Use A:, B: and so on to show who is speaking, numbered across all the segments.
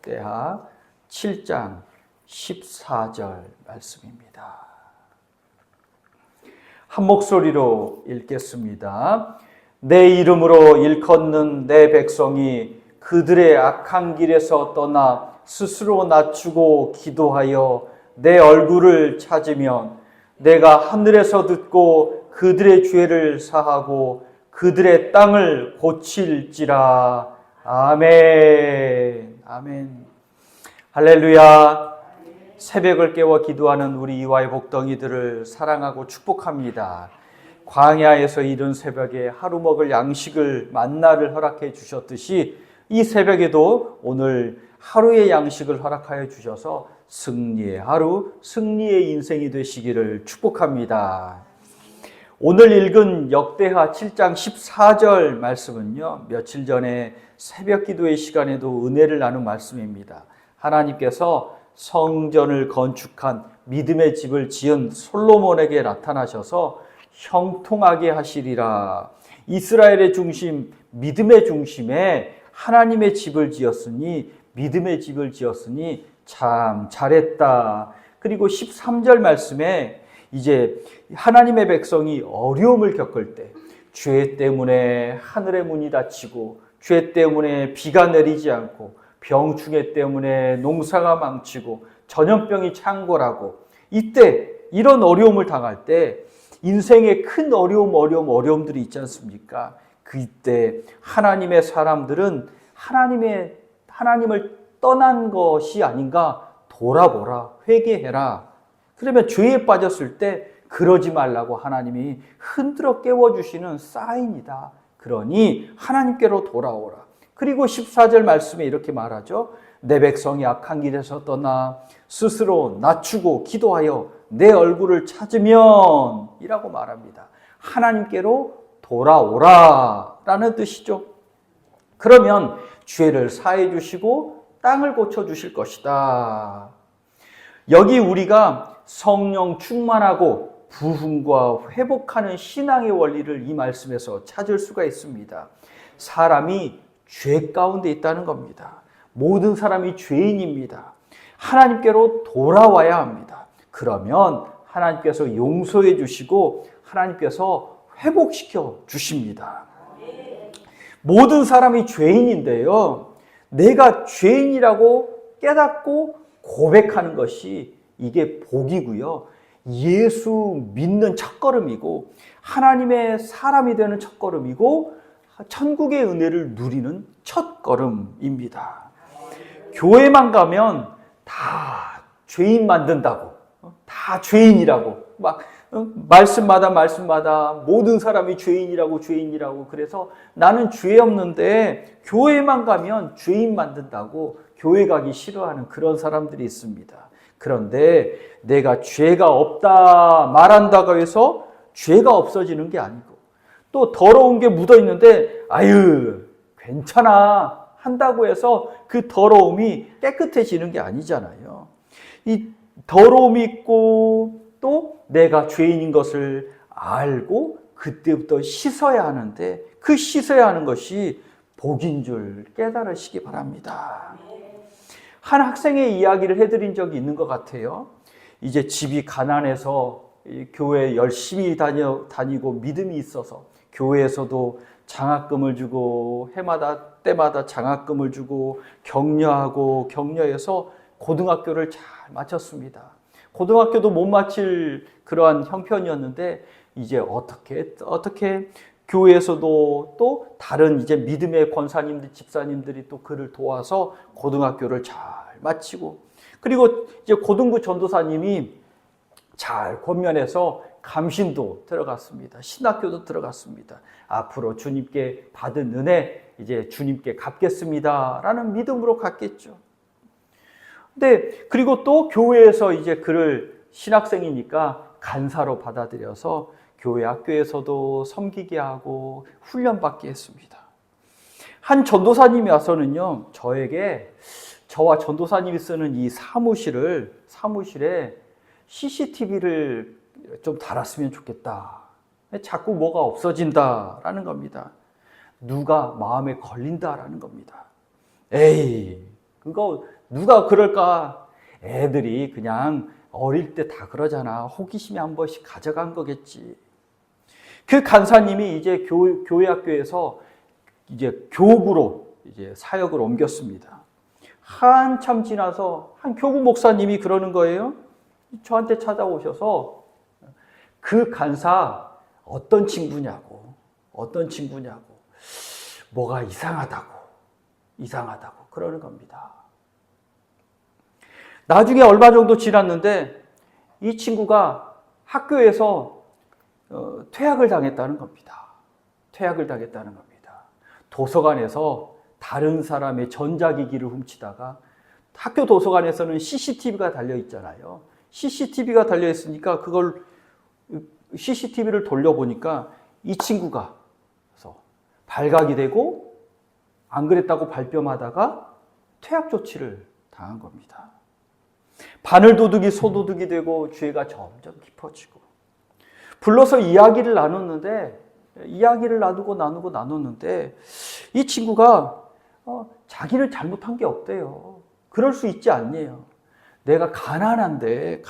A: 역대하 7장 14절 말씀입니다. 한 목소리로 읽겠습니다. 내 이름으로 일컫는 내 백성이 그들의 악한 길에서 떠나 스스로 낮추고 기도하여 내 얼굴을 찾으면 내가 하늘에서 듣고 그들의 죄를 사하고 그들의 땅을 고칠지라. 아멘. 아멘. 할렐루야. 새벽을 깨워 기도하는 우리 이와의 복덩이들을 사랑하고 축복합니다. 광야에서 이른 새벽에 하루 먹을 양식을 만나를 허락해 주셨듯이 이 새벽에도 오늘 하루의 양식을 허락하여 주셔서 승리의 하루, 승리의 인생이 되시기를 축복합니다. 오늘 읽은 역대하 7장 14절 말씀은요, 며칠 전에 새벽 기도의 시간에도 은혜를 나눈 말씀입니다. 하나님께서 성전을 건축한 믿음의 집을 지은 솔로몬에게 나타나셔서 형통하게 하시리라. 이스라엘의 중심, 믿음의 중심에 하나님의 집을 지었으니, 믿음의 집을 지었으니 참 잘했다. 그리고 13절 말씀에 이제 하나님의 백성이 어려움을 겪을 때, 죄 때문에 하늘의 문이 닫히고, 죄 때문에 비가 내리지 않고, 병충해 때문에 농사가 망치고, 전염병이 창궐하고, 이때 이런 어려움을 당할 때 인생에 큰 어려움들이 있지 않습니까? 그때 하나님의 사람들은 하나님을 떠난 것이 아닌가, 돌아보라, 회개해라. 그러면 죄에 빠졌을 때 그러지 말라고 하나님이 흔들어 깨워주시는 사인이다. 그러니 하나님께로 돌아오라. 그리고 14절 말씀에 이렇게 말하죠. 내 백성이 악한 길에서 떠나 스스로 낮추고 기도하여 내 얼굴을 찾으면 이라고 말합니다. 하나님께로 돌아오라 라는 뜻이죠. 그러면 죄를 사해 주시고 땅을 고쳐 주실 것이다. 여기 우리가 성령 충만하고 부흥과 회복하는 신앙의 원리를 이 말씀에서 찾을 수가 있습니다. 사람이 죄 가운데 있다는 겁니다. 모든 사람이 죄인입니다. 하나님께로 돌아와야 합니다. 그러면 하나님께서 용서해 주시고 하나님께서 회복시켜 주십니다. 모든 사람이 죄인인데요, 내가 죄인이라고 깨닫고 고백하는 것이 이게 복이고요, 예수 믿는 첫걸음이고 하나님의 사람이 되는 첫걸음이고 천국의 은혜를 누리는 첫걸음입니다. 교회만 가면 다 죄인 만든다고, 다 죄인이라고 막 말씀마다 모든 사람이 죄인이라고 그래서 나는 죄 없는데 교회만 가면 죄인 만든다고 교회 가기 싫어하는 그런 사람들이 있습니다. 그런데 내가 죄가 없다 말한다고 해서 죄가 없어지는 게 아니고, 또 더러운 게 묻어 있는데 아유 괜찮아 한다고 해서 그 더러움이 깨끗해지는 게 아니잖아요. 이 더러움이 있고 또 내가 죄인인 것을 알고 그때부터 씻어야 하는데, 그 씻어야 하는 것이 복인 줄 깨달으시기 바랍니다. 한 학생의 이야기를 해드린 적이 있는 것 같아요. 이제 집이 가난해서 교회 열심히 다니고 믿음이 있어서 교회에서도 장학금을 주고 때마다 장학금을 주고 격려해서 고등학교를 잘 마쳤습니다. 고등학교도 못 마칠 그러한 형편이었는데 이제 어떻게 교회에서도 또 다른 이제 믿음의 권사님들, 집사님들이 또 그를 도와서 고등학교를 잘 마치고, 그리고 이제 고등부 전도사님이 잘 권면해서 감신도 들어갔습니다. 신학교도 들어갔습니다. 앞으로 주님께 받은 은혜 이제 주님께 갚겠습니다라는 믿음으로 갔겠죠. 근데 그리고 또 교회에서 이제 그를 신학생이니까 간사로 받아들여서 교회 학교에서도 섬기게 하고 훈련받게 했습니다. 한 전도사님이 와서는요, 저와 전도사님이 쓰는 이 사무실에 CCTV를 좀 달았으면 좋겠다. 자꾸 뭐가 없어진다라는 겁니다. 누가 마음에 걸린다라는 겁니다. 에이, 그거 누가 그럴까? 애들이 그냥 어릴 때 다 그러잖아. 호기심에 한 번씩 가져간 거겠지. 그 간사님이 이제 교회 학교에서 이제 교구로 이제 사역을 옮겼습니다. 한참 지나서 한 교구 목사님이 그러는 거예요. 저한테 찾아오셔서 그 간사 어떤 친구냐고, 뭐가 이상하다고 그러는 겁니다. 나중에 얼마 정도 지났는데 이 친구가 학교에서 퇴학을 당했다는 겁니다. 도서관에서 다른 사람의 전자기기를 훔치다가, 학교 도서관에서는 CCTV가 달려 있잖아요. CCTV가 달려 있으니까 그걸 CCTV를 돌려보니까 이 친구가 발각이 되고 안 그랬다고 발뺌하다가 퇴학 조치를 당한 겁니다. 바늘도둑이 소도둑이 되고 죄가 점점 깊어지고, 불러서 이야기를 나눴는데 이 친구가 자기를 잘못한 게 없대요. 그럴 수 있지 않네요. 내가 가난한데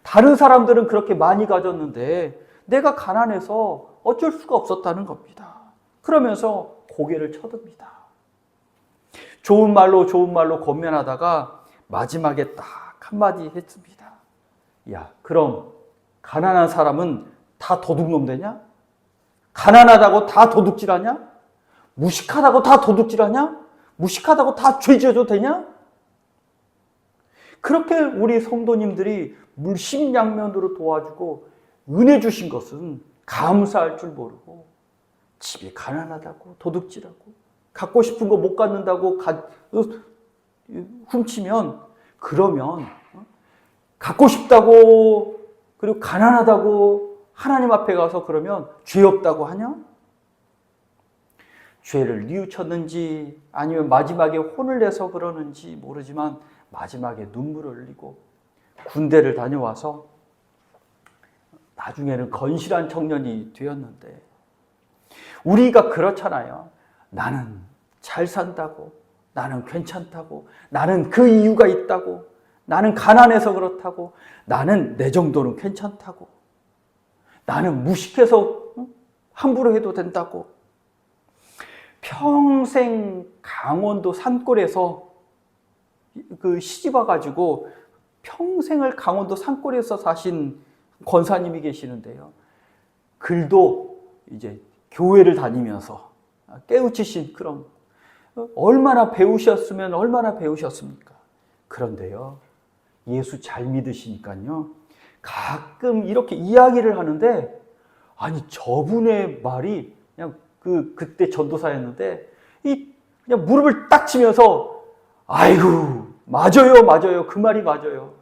A: 다른 사람들은 그렇게 많이 가졌는데 내가 가난해서 어쩔 수가 없었다는 겁니다. 그러면서 고개를 쳐듭니다. 좋은 말로 권면하다가 마지막에 딱 한마디 했습니다. 야, 그럼 가난한 사람은 다 도둑놈 되냐? 가난하다고 다 도둑질하냐? 무식하다고 다 도둑질하냐? 무식하다고 다 죄 지어도 되냐? 그렇게 우리 성도님들이 물심양면으로 도와주고 은혜 주신 것은 감사할 줄 모르고, 집이 가난하다고 도둑질하고 갖고 싶은 거 못 갖는다고 훔치면, 그러면 갖고 싶다고 그리고 가난하다고 하나님 앞에 가서 그러면 죄 없다고 하냐? 죄를 뉘우쳤는지 아니면 마지막에 혼을 내서 그러는지 모르지만 마지막에 눈물을 흘리고 군대를 다녀와서 나중에는 건실한 청년이 되었는데, 우리가 그렇잖아요. 나는 잘 산다고, 나는 괜찮다고, 나는 그 이유가 있다고, 나는 가난해서 그렇다고, 나는 내 정도는 괜찮다고, 나는 무식해서 함부로 해도 된다고. 평생 강원도 산골에서 시집 와가지고 평생을 강원도 산골에서 사신 권사님이 계시는데요. 글도 이제 교회를 다니면서 깨우치신 그런, 얼마나 배우셨습니까? 그런데요, 예수 잘 믿으시니까요, 가끔 이렇게 이야기를 하는데, 아니, 저분의 말이 그냥 그때 전도사였는데, 그냥 무릎을 딱 치면서, 아이고, 맞아요. 그 말이 맞아요.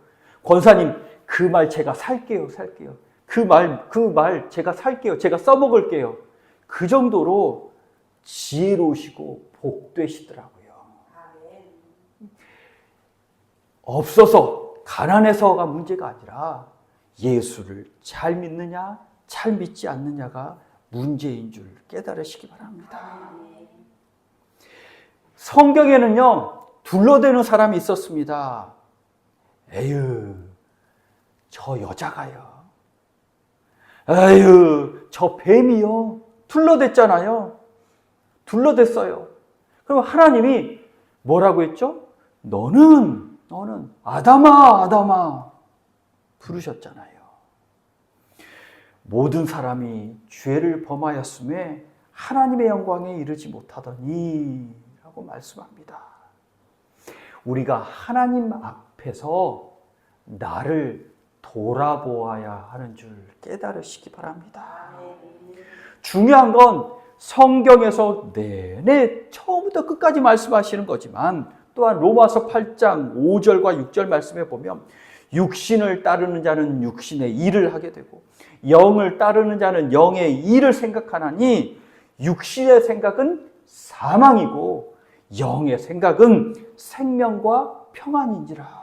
A: 권사님, 그 말 제가 살게요. 그 말 제가 살게요. 제가 써먹을게요. 그 정도로 지혜로우시고 복되시더라고요. 없어서, 가난해서가 문제가 아니라 예수를 잘 믿느냐, 잘 믿지 않느냐가 문제인 줄 깨달으시기 바랍니다. 성경에는요, 둘러대는 사람이 있었습니다. 에휴, 저 여자가요. 에휴, 저 뱀이요. 둘러댔잖아요. 둘러댔어요. 그럼 하나님이 뭐라고 했죠? 너는 아담아 부르셨잖아요. 모든 사람이 죄를 범하였음에 하나님의 영광에 이르지 못하더니 라고 말씀합니다. 우리가 하나님 앞에서 나를 돌아보아야 하는 줄 깨달으시기 바랍니다. 중요한 건 성경에서 내내 처음부터 끝까지 말씀하시는 거지만, 또한 로마서 8장 5절과 6절 말씀에 보면 육신을 따르는 자는 육신의 일을 하게 되고 영을 따르는 자는 영의 일을 생각하나니 육신의 생각은 사망이고 영의 생각은 생명과 평안인지라.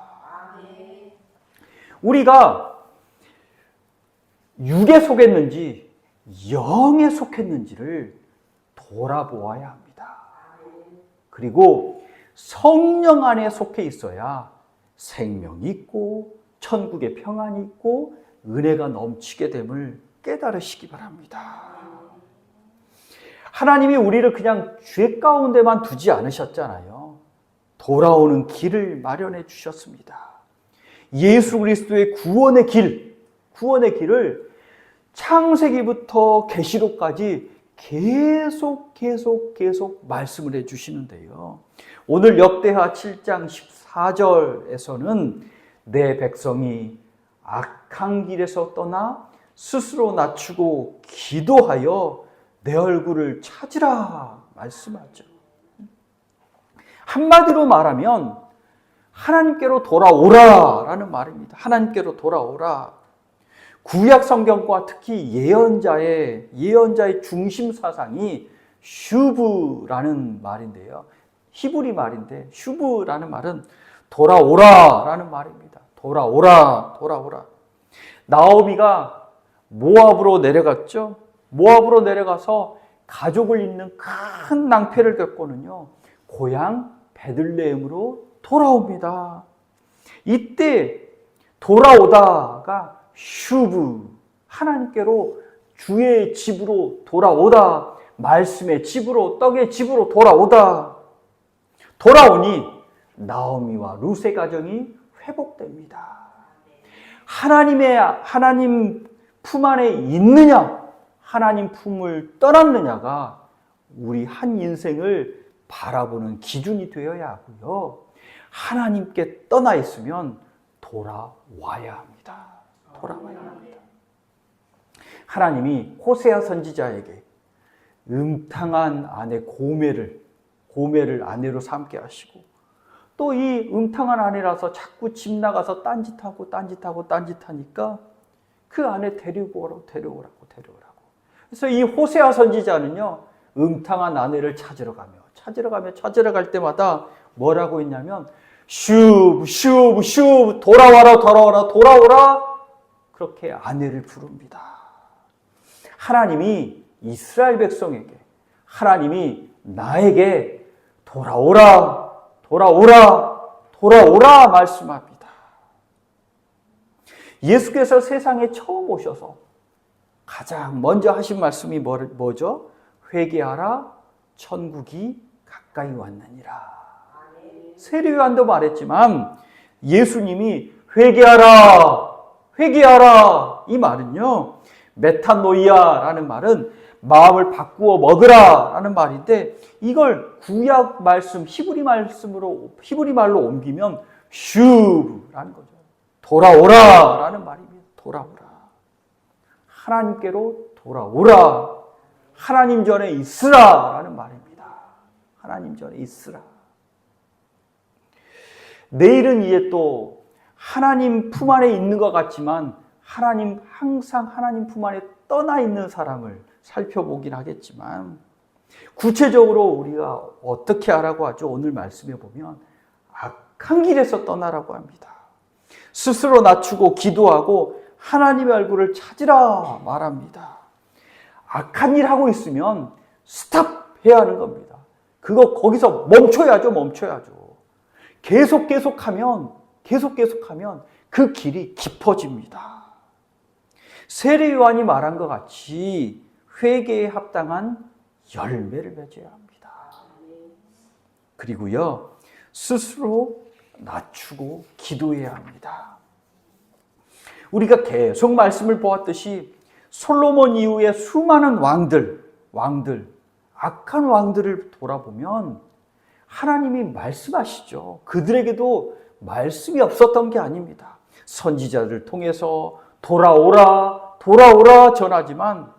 A: 우리가 육에 속했는지 영에 속했는지를 돌아보아야 합니다. 그리고 성령 안에 속해 있어야 생명이 있고 천국의 평안이 있고 은혜가 넘치게 됨을 깨달으시기 바랍니다. 하나님이 우리를 그냥 죄 가운데만 두지 않으셨잖아요. 돌아오는 길을 마련해 주셨습니다. 예수 그리스도의 구원의 길을 창세기부터 계시록까지 계속 말씀을 해 주시는데요. 오늘 역대하 7장 14절에서는 내 백성이 악한 길에서 떠나 스스로 낮추고 기도하여 내 얼굴을 찾으라 말씀하죠. 한마디로 말하면 하나님께로 돌아오라라는 말입니다. 하나님께로 돌아오라. 구약 성경과 특히 예언자의 중심 사상이 슈브라는 말인데요. 히브리 말인데 슈브라는 말은 돌아오라라는 말입니다. 돌아오라. 나오미가 모압으로 내려갔죠. 모압으로 내려가서 가족을 잃는 큰 낭패를 겪고는요. 고향 베들레헴으로 돌아옵니다. 이때 돌아오다가 슈브, 하나님께로 주의 집으로 돌아오다, 말씀의 집으로, 떡의 집으로 돌아오니 나오미와 룻의 가정이 회복됩니다. 하나님 품 안에 있느냐, 하나님 품을 떠났느냐가 우리 한 인생을 바라보는 기준이 되어야 하고요. 하나님께 떠나 있으면 돌아와야 합니다. 하나님이 호세아 선지자에게 음탕한 아내 고멜을 아내로 삼게 하시고 또 이 음탕한 아내라서 자꾸 집 나가서 딴짓하니까 그 아내 데려오라고. 그래서 이 호세아 선지자는요, 음탕한 아내를 찾으러 갈 때마다 뭐라고 했냐면 슈브 돌아오라 그렇게 아내를 부릅니다. 하나님이 이스라엘 백성에게, 하나님이 나에게 돌아오라 말씀합니다. 예수께서 세상에 처음 오셔서 가장 먼저 하신 말씀이 뭐죠? 회개하라, 천국이 가까이 왔느니라. 세례요한도 말했지만 예수님이 회개하라 이 말은요, 메타노이아라는 말은 마음을 바꾸어 먹으라라는 말인데 이걸 구약 말씀 히브리 말로 옮기면 슈브라는 거죠. 돌아오라라는 말입니다. 돌아오라. 하나님께로 돌아오라. 하나님 전에 있으라라는 말입니다. 하나님 전에 있으라. 내일은 이제 또 하나님 품 안에 있는 것 같지만 항상 하나님 품 안에 떠나 있는 사람을 살펴보긴 하겠지만 구체적으로 우리가 어떻게 하라고 하죠? 오늘 말씀에 보면 악한 길에서 떠나라고 합니다. 스스로 낮추고 기도하고 하나님의 얼굴을 찾으라 말합니다. 악한 일 하고 있으면 스탑해야 하는 겁니다. 거기서 멈춰야죠. 계속하면 그 길이 깊어집니다. 세례 요한이 말한 것 같이 회개에 합당한 열매를 맺어야 합니다. 그리고요, 스스로 낮추고 기도해야 합니다. 우리가 계속 말씀을 보았듯이 솔로몬 이후에 수많은 왕들, 악한 왕들을 돌아보면 하나님이 말씀하시죠. 그들에게도 말씀이 없었던 게 아닙니다. 선지자들을 통해서 돌아오라 전하지만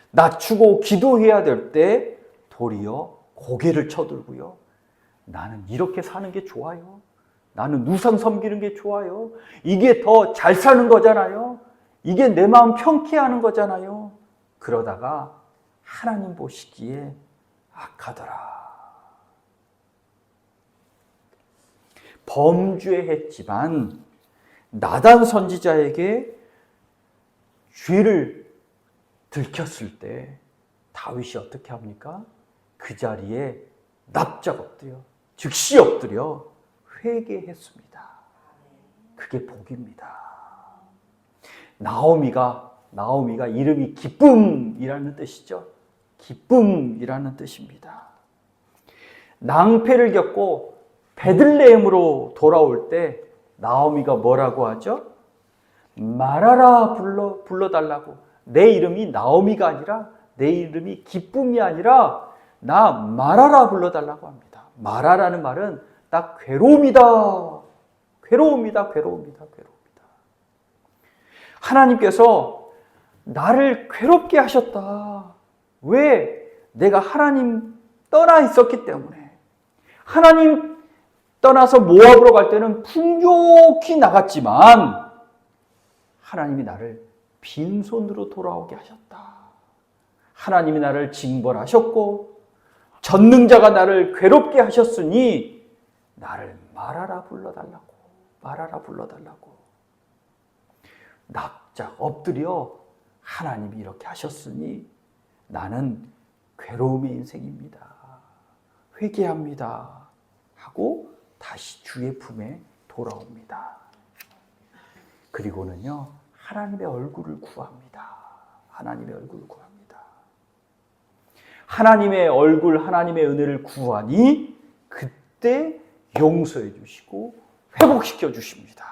A: 낮추고 기도해야 될 때 도리어 고개를 쳐들고요. 나는 이렇게 사는 게 좋아요. 나는 우상 섬기는 게 좋아요. 이게 더 잘 사는 거잖아요. 이게 내 마음 편케 하는 거잖아요. 그러다가 하나님 보시기에 악하더라. 범죄했지만 나단 선지자에게 죄를 들켰을 때 다윗이 어떻게 합니까? 그 자리에 납작 엎드려 즉시 엎드려 회개했습니다. 그게 복입니다. 나오미가 이름이 기쁨이라는 뜻이죠. 기쁨이라는 뜻입니다. 낭패를 겪고 베들레헴으로 돌아올 때 나오미가 뭐라고 하죠? 말하라 불러달라고. 내 이름이 나오미가 아니라, 내 이름이 기쁨이 아니라 나 말하라 불러달라고 합니다. 말하라는 말은 나 괴로움이다. 괴로움이다. 하나님께서 나를 괴롭게 하셨다. 왜? 내가 하나님 떠나 있었기 때문에. 하나님 떠나서 모압으로 갈 때는 풍족히 나갔지만 하나님이 나를 빈손으로 돌아오게 하셨다. 하나님이 나를 징벌하셨고 전능자가 나를 괴롭게 하셨으니 나를 말하라 불러달라고. 납작 엎드려 하나님이 이렇게 하셨으니 나는 괴로움의 인생입니다. 회개합니다. 하고 다시 주의 품에 돌아옵니다. 그리고는요, 하나님의 얼굴을 구합니다. 하나님의 얼굴, 하나님의 은혜를 구하니 그때 용서해 주시고 회복시켜 주십니다.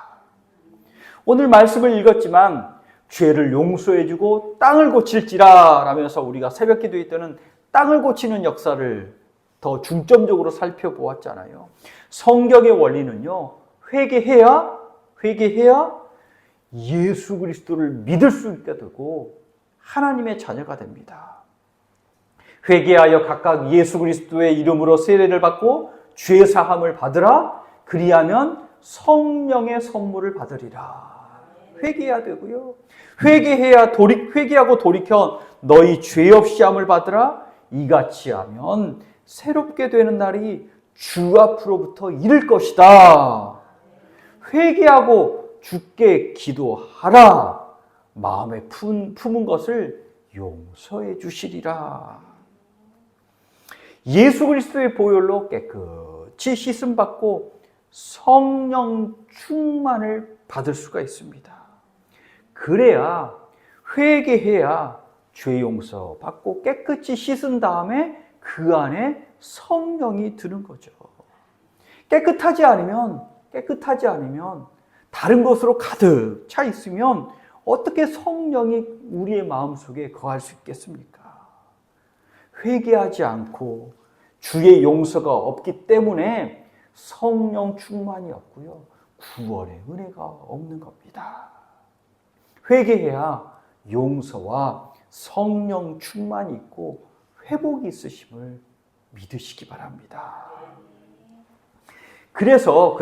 A: 오늘 말씀을 읽었지만 죄를 용서해 주고 땅을 고칠지라 라면서 우리가 새벽 기도회 때는 땅을 고치는 역사를 더 중점적으로 살펴보았잖아요. 성경의 원리는요, 회개해야 예수 그리스도를 믿을 수 있게 되고 하나님의 자녀가 됩니다. 회개하여 각각 예수 그리스도의 이름으로 세례를 받고 죄 사함을 받으라. 그리하면 성령의 선물을 받으리라. 회개해야 되고요. 회개하고 돌이켜 너희 죄 없이 함을 받으라. 이같이 하면 새롭게 되는 날이 주 앞으로부터 이를 것이다. 회개하고 주께 기도하라. 마음에 품은 것을 용서해 주시리라. 예수 그리스도의 보혈로 깨끗이 씻음 받고 성령 충만을 받을 수가 있습니다. 그래야 회개해야 죄 용서 받고 깨끗이 씻은 다음에 그 안에 성령이 드는 거죠. 깨끗하지 않으면 다른 것으로 가득 차 있으면 어떻게 성령이 우리의 마음속에 거할 수 있겠습니까? 회개하지 않고 주의 용서가 없기 때문에 성령 충만이 없고요. 구원의 은혜가 없는 겁니다. 회개해야 용서와 성령 충만이 있고 회복이 있으심을 믿으시기 바랍니다. 그래서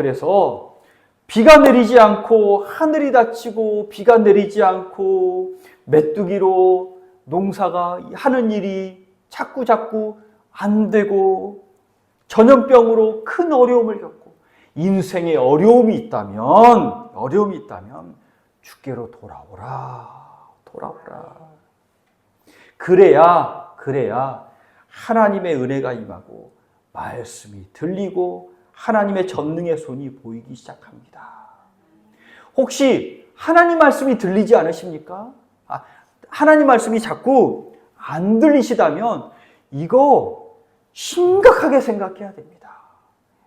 A: 비가 내리지 않고 하늘이 닫히고 비가 내리지 않고 메뚜기로 농사가 하는 일이 자꾸 안 되고 전염병으로 큰 어려움을 겪고 인생에 어려움이 있다면 주께로 돌아오라. 그래야 하나님의 은혜가 임하고 말씀이 들리고 하나님의 전능의 손이 보이기 시작합니다. 혹시 하나님 말씀이 들리지 않으십니까? 하나님 말씀이 자꾸 안 들리시다면 이거 심각하게 생각해야 됩니다.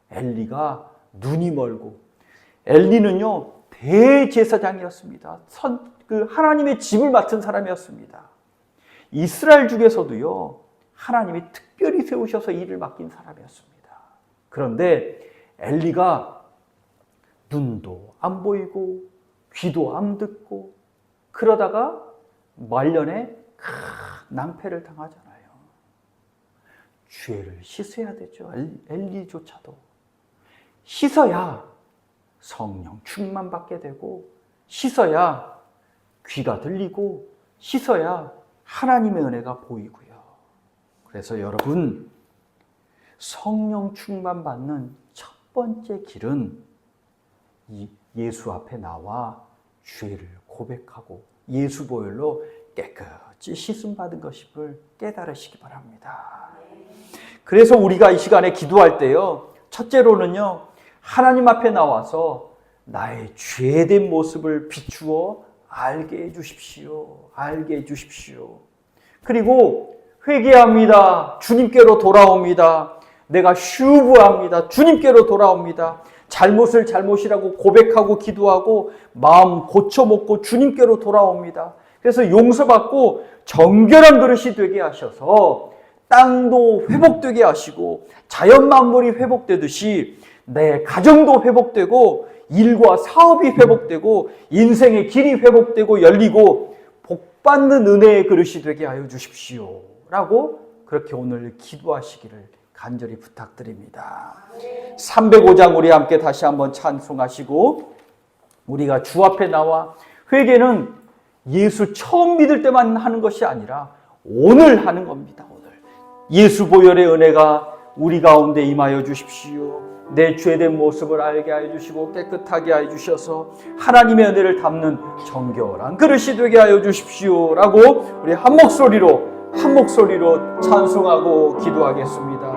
A: 엘리가 눈이 멀고, 엘리는요 대제사장이었습니다. 하나님의 집을 맡은 사람이었습니다. 이스라엘 중에서도요 하나님이 특별히 세우셔서 일을 맡긴 사람이었습니다. 그런데 엘리가 눈도 안 보이고 귀도 안 듣고 그러다가 말년에 큰 낭패를 당하잖아요. 죄를 씻어야 되죠. 엘리조차도 씻어야 성령 충만 받게 되고, 씻어야 귀가 들리고, 씻어야 하나님의 은혜가 보이고요. 그래서 여러분, 성령 충만 받는 첫 번째 길은 예수 앞에 나와 죄를 고백하고 예수 보혈로 깨끗이 씻음 받은 것임을 깨달으시기 바랍니다. 그래서 우리가 이 시간에 기도할 때요, 첫째로는요, 하나님 앞에 나와서 나의 죄된 모습을 비추어 알게 해주십시오. 알게 해주십시오. 그리고 회개합니다. 주님께로 돌아옵니다. 내가 휴브합니다. 주님께로 돌아옵니다. 잘못을 잘못이라고 고백하고 기도하고 마음 고쳐먹고 주님께로 돌아옵니다. 그래서 용서받고 정결한 그릇이 되게 하셔서 땅도 회복되게 하시고 자연 만물이 회복되듯이 내 가정도 회복되고 일과 사업이 회복되고 인생의 길이 회복되고 열리고 복받는 은혜의 그릇이 되게 하여 주십시오 라고 그렇게 오늘 기도하시기를 간절히 부탁드립니다. 305장 우리 함께 다시 한번 찬송하시고, 우리가 주 앞에 나와 회개는 예수 처음 믿을 때만 하는 것이 아니라 오늘 하는 겁니다. 오늘 예수 보혈의 은혜가 우리 가운데 임하여 주십시오. 내 죄된 모습을 알게 하여 주시고 깨끗하게 하여 주셔서 하나님의 은혜를 담는 정결한 그릇이 되게 하여 주십시오 라고 우리 한 목소리로 찬송하고 기도하겠습니다.